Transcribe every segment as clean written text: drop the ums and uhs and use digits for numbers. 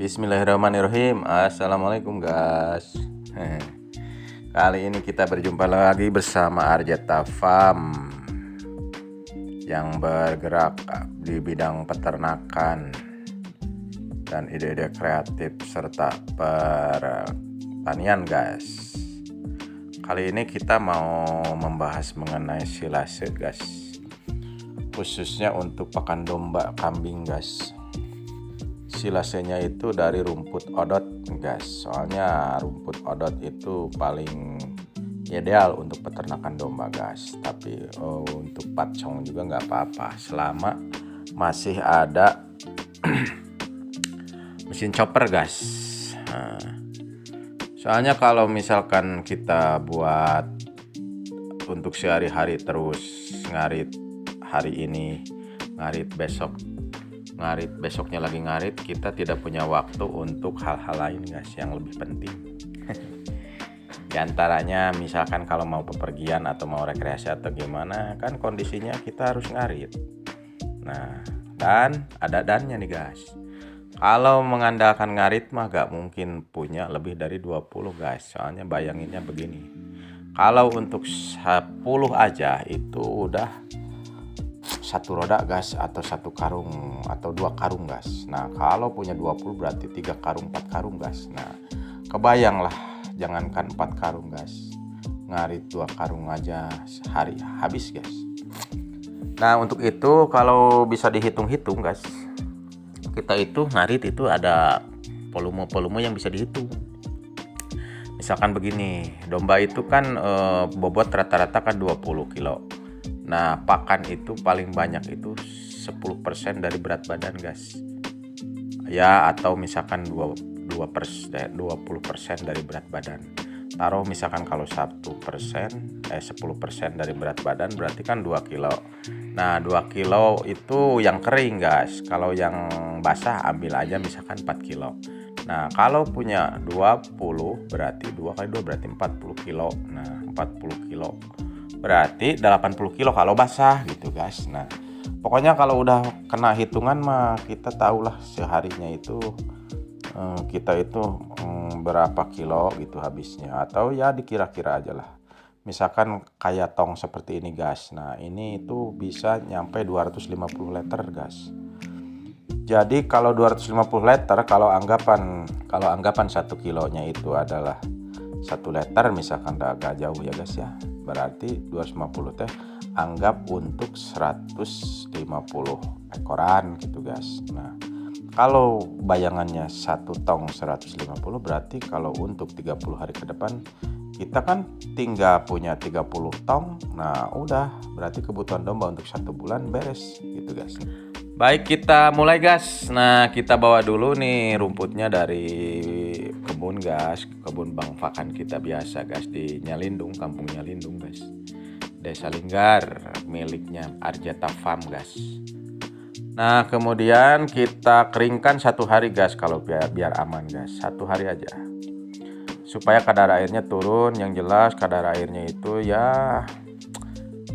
Bismillahirrahmanirrahim. Assalamualaikum guys. Kali ini kita berjumpa lagi bersama Arjeta Farm yang bergerak di bidang peternakan dan ide-ide kreatif serta pertanian guys. Kali ini kita mau membahas mengenai silase guys, khususnya untuk pakan domba kambing guys. Silasenya itu dari rumput odot guys, soalnya rumput odot itu paling ideal untuk peternakan domba guys. Tapi untuk pacong juga nggak apa-apa selama masih ada mesin chopper guys. Soalnya kalau misalkan kita buat untuk sehari-hari terus ngarit hari ini, ngarit besok, ngarit besoknya lagi ngarit, kita tidak punya waktu untuk hal-hal lain guys yang lebih penting. Di antaranya misalkan kalau mau bepergian atau mau rekreasi atau gimana, kan kondisinya kita harus ngarit. Nah, dan ada dannya nih guys. Kalau mengandalkan ngarit mah gak mungkin punya lebih dari 20 guys. Soalnya bayanginnya begini, kalau untuk 10 aja itu udah satu roda gas atau satu karung atau 2 karung gas. Nah kalau punya 20 berarti 3 karung 4 karung gas. Nah kebayanglah, jangankan 4 karung gas, ngarit 2 karung aja sehari habis gas. Nah untuk itu kalau bisa dihitung-hitung gas, kita itu ngarit itu ada volume yang bisa dihitung. Misalkan begini, domba itu kan bobot rata-rata kan 20 kilo. Nah pakan itu paling banyak itu 10% dari berat badan guys ya, atau misalkan 20% dari berat badan. Taruh misalkan kalau 10% dari berat badan berarti kan 2 kilo. Nah 2 kilo itu yang kering guys. Kalau yang basah ambil aja misalkan 4 kilo. Nah kalau punya 20 berarti 2 kali 2 berarti 40 kilo. Nah 40 kilo berarti 80 kilo kalau basah gitu guys. Nah pokoknya kalau udah kena hitungan mah kita tahulah seharinya itu kita itu berapa kilo gitu habisnya, atau ya dikira-kira aja lah. Misalkan kayak tong seperti ini guys. Nah ini itu bisa nyampe 250 liter guys. Jadi kalau 250 liter, kalau anggapan 1 kilonya itu adalah 1 liter, misalkan agak jauh ya guys ya, berarti 250 teh anggap untuk 150 ekoran gitu guys. Nah kalau bayangannya 1 tong 150 berarti kalau untuk 30 hari ke depan kita kan tinggal punya 30 tong. Nah udah berarti kebutuhan domba untuk 1 bulan beres gitu guys. Baik, kita mulai guys. Nah kita bawa dulu nih rumputnya dari kebun guys, kebun Bang Fakan kita biasa guys di Nyalindung, kampung Nyalindung guys, Desa Linggar, miliknya Arjeta Farm guys. Nah kemudian kita keringkan 1 hari guys, kalau biar aman guys, 1 hari aja supaya kadar airnya turun. Yang jelas kadar airnya itu ya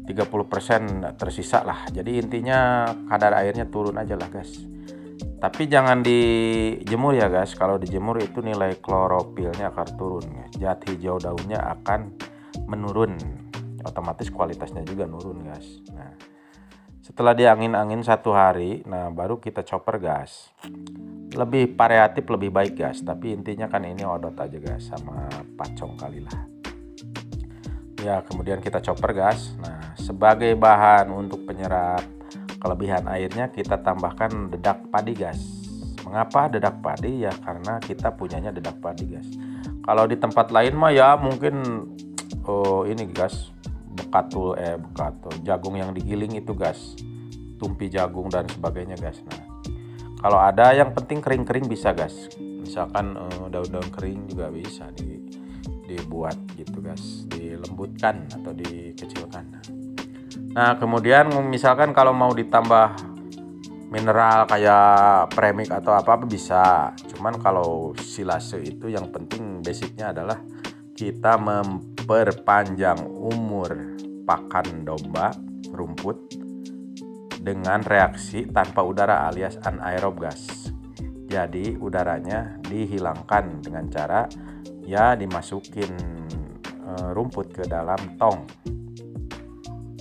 30% tersisa lah. Jadi intinya kadar airnya turun aja lah guys. Tapi jangan dijemur ya guys. Kalau dijemur itu nilai klorofilnya akan turun. Zat hijau daunnya akan menurun. Otomatis kualitasnya juga nurun guys. Nah setelah diangin-angin 1 hari, nah baru kita chopper gas. Lebih variatif lebih baik guys. Tapi intinya kan ini odot aja guys sama pacong kali lah. Ya kemudian kita chopper gas. Nah sebagai bahan untuk penyerap kelebihan airnya kita tambahkan dedak padi gas. Mengapa dedak padi? Ya karena kita punyanya dedak padi gas. Kalau di tempat lain mah ya mungkin ini gas, bekatul jagung yang digiling itu gas, tumpi jagung dan sebagainya gas. Nah kalau ada yang penting kering-kering bisa gas. Misalkan daun-daun kering juga bisa dibuat gitu guys, dilembutkan atau dikecilkan. Nah kemudian misalkan kalau mau ditambah mineral kayak premix atau apa bisa. Cuman kalau silase itu yang penting basicnya adalah kita memperpanjang umur pakan domba rumput dengan reaksi tanpa udara alias anaerob gas. Jadi udaranya dihilangkan dengan cara ya dimasukin rumput ke dalam tong.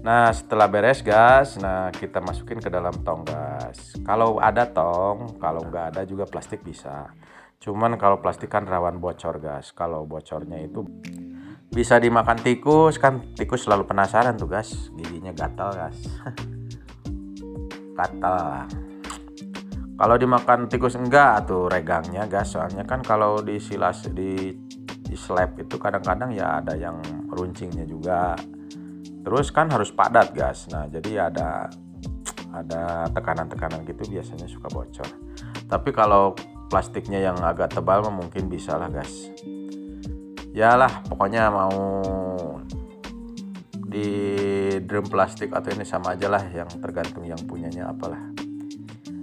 Nah setelah beres gas, nah kita masukin ke dalam tong gas. Kalau ada tong, kalau nggak ada juga plastik bisa. Cuman kalau plastik kan rawan bocor gas. Kalau bocornya itu bisa dimakan tikus, kan tikus selalu penasaran tuh gas, giginya gatal gas. Gatal. Kalau dimakan tikus enggak tuh regangnya gas, soalnya kan kalau di slab itu kadang-kadang ya ada yang runcingnya juga. Terus kan harus padat gas. Nah, jadi ada tekanan-tekanan gitu biasanya suka bocor. Tapi kalau plastiknya yang agak tebal mungkin bisa lah gas. Yalah, pokoknya mau di drum plastik atau ini sama aja lah, yang tergantung yang punyanya apalah.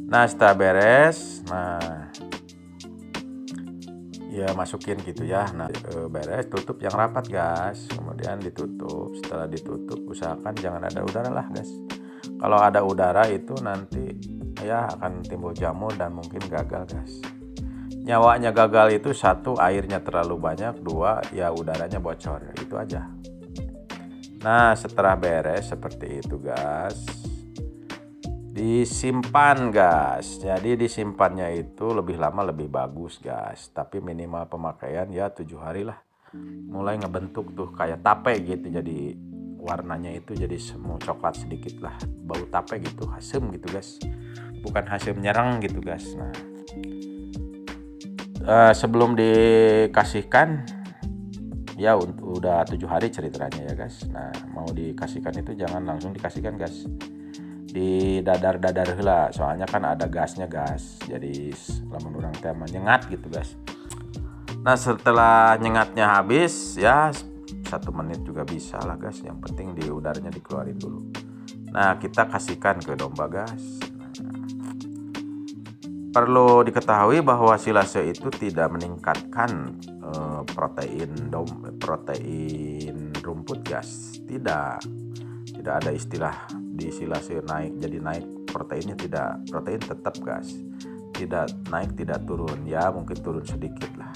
Nah setelah beres, nah ya masukin gitu ya. Nah beres, tutup yang rapat gas, kemudian ditutup. Setelah ditutup usahakan jangan ada udara lah gas. Kalau ada udara itu nanti ya akan timbul jamur dan mungkin gagal gas. Nyawanya gagal itu satu, airnya terlalu banyak, dua ya udaranya bocor, itu aja. Nah setelah beres seperti itu gas, disimpan gas. Jadi disimpannya itu lebih lama lebih bagus gas, tapi minimal pemakaian ya 7 hari lah. Mulai ngebentuk tuh kayak tape gitu, jadi warnanya itu jadi semu coklat sedikit lah, bau tape gitu, asem gitu gas, bukan asem nyerang gitu gas. Nah sebelum dikasihkan ya udah 7 hari ceritanya ya gas. Nah mau dikasihkan itu jangan langsung dikasihkan gas, di dadar heula, soalnya kan ada gasnya gas, jadi lamun urang teh nyengat gitu gas. Nah setelah nyengatnya habis ya 1 menit juga bisa lah gas, yang penting di udaranya dikeluarin dulu. Nah kita kasihkan ke domba gas. Perlu diketahui bahwa silase itu tidak meningkatkan protein rumput gas, tidak ada istilah di silase naik jadi naik proteinnya, tidak, protein tetap gas, tidak naik tidak turun, ya mungkin turun sedikit lah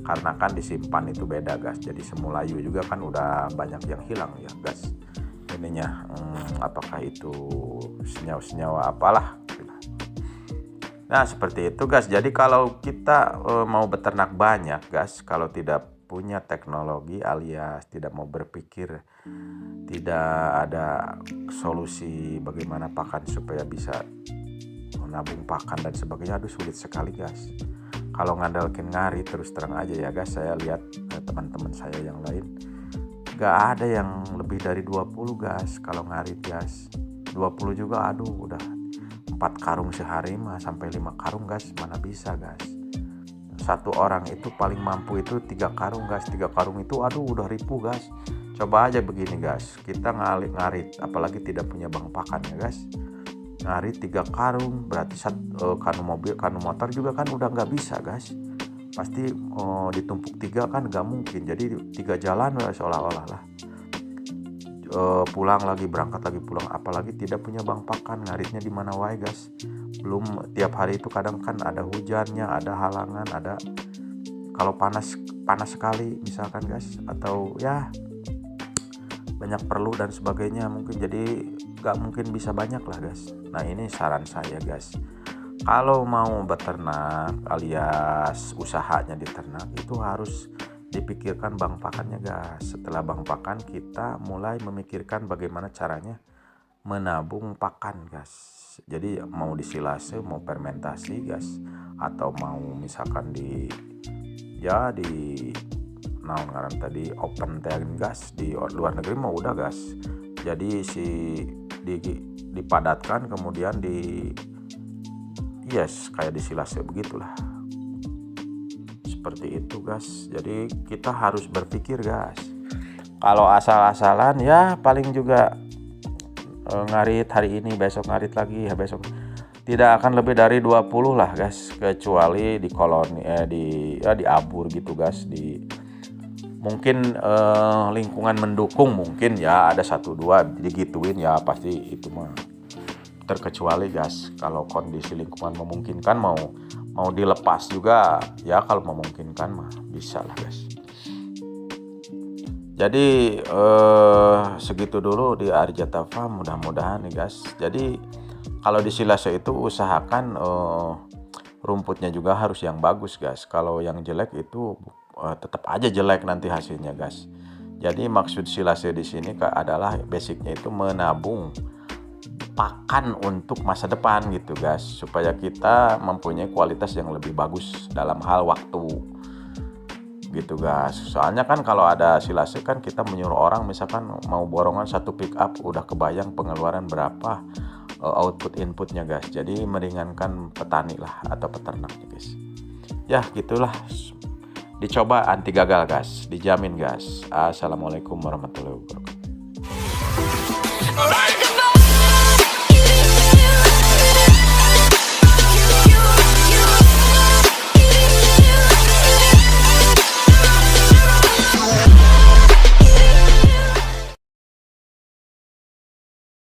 karena kan disimpan itu beda gas. Jadi semulayu juga kan udah banyak yang hilang ya gas ininya, apakah itu senyawa apalah. Nah seperti itu gas. Jadi kalau kita mau beternak banyak gas, kalau tidak punya teknologi alias tidak mau berpikir, tidak ada solusi bagaimana pakan supaya bisa menabung pakan dan sebagainya, aduh sulit sekali gas. Kalau ngandalkin ngarit, terus terang aja ya gas, saya lihat teman-teman saya yang lain gak ada yang lebih dari 20 gas kalau ngarit gas. 20 juga aduh udah 4 karung sehari mah, sampai 5 karung gas, mana bisa gas. Satu orang itu paling mampu itu 3 karung gas. 3 karung itu aduh udah ribu gas. Coba aja begini gas, kita ngarit apalagi tidak punya bank pakan ya gas, ngarit 3 karung berarti kanu mobil kanu motor juga kan udah nggak bisa gas, pasti ditumpuk 3 kan nggak mungkin. Jadi 3 jalan seolah-olah lah, pulang lagi berangkat lagi pulang, apalagi tidak punya bank pakan, ngaritnya di mana wae gas. Belum tiap hari itu kadang kan ada hujannya, ada halangan, ada kalau panas sekali misalkan gas, atau ya banyak perlu dan sebagainya mungkin, jadi gak mungkin bisa banyak lah gas. Nah ini saran saya gas, kalau mau beternak alias usahanya di ternak itu harus dipikirkan bank pakannya gas. Setelah bank pakan kita mulai memikirkan bagaimana caranya menabung pakan gas. Jadi mau disilase, mau fermentasi gas, atau mau misalkan di naon ngaran tadi open tank gas di luar negeri mau udah gas. Jadi dipadatkan kemudian kayak disilase begitulah. Seperti itu gas. Jadi kita harus berpikir gas. Kalau asal-asalan ya paling juga ngarit hari ini, besok ngarit lagi, ya besok tidak akan lebih dari 20 lah gas, kecuali di koloni diabur gitu gas, mungkin lingkungan mendukung, mungkin ya ada 1-2 digituin ya, pasti itu mah terkecuali gas. Kalau kondisi lingkungan memungkinkan mau mau dilepas juga ya, kalau memungkinkan mah bisa lah guys. Jadi segitu dulu di Arjata Farm, mudah-mudahan nih guys. Jadi kalau di silase itu usahakan rumputnya juga harus yang bagus guys. Kalau yang jelek itu tetap aja jelek nanti hasilnya guys. Jadi maksud silase di sini adalah basicnya itu menabung pakan untuk masa depan gitu guys, supaya kita mempunyai kualitas yang lebih bagus dalam hal waktu gitu guys. Soalnya kan kalau ada silase kan kita menyuruh orang, misalkan mau borongan satu pick up udah kebayang pengeluaran berapa output inputnya guys. Jadi meringankan petani lah atau peternaknya guys. Ya gitulah, dicoba anti gagal guys, dijamin guys. Assalamualaikum warahmatullahi wabarakatuh.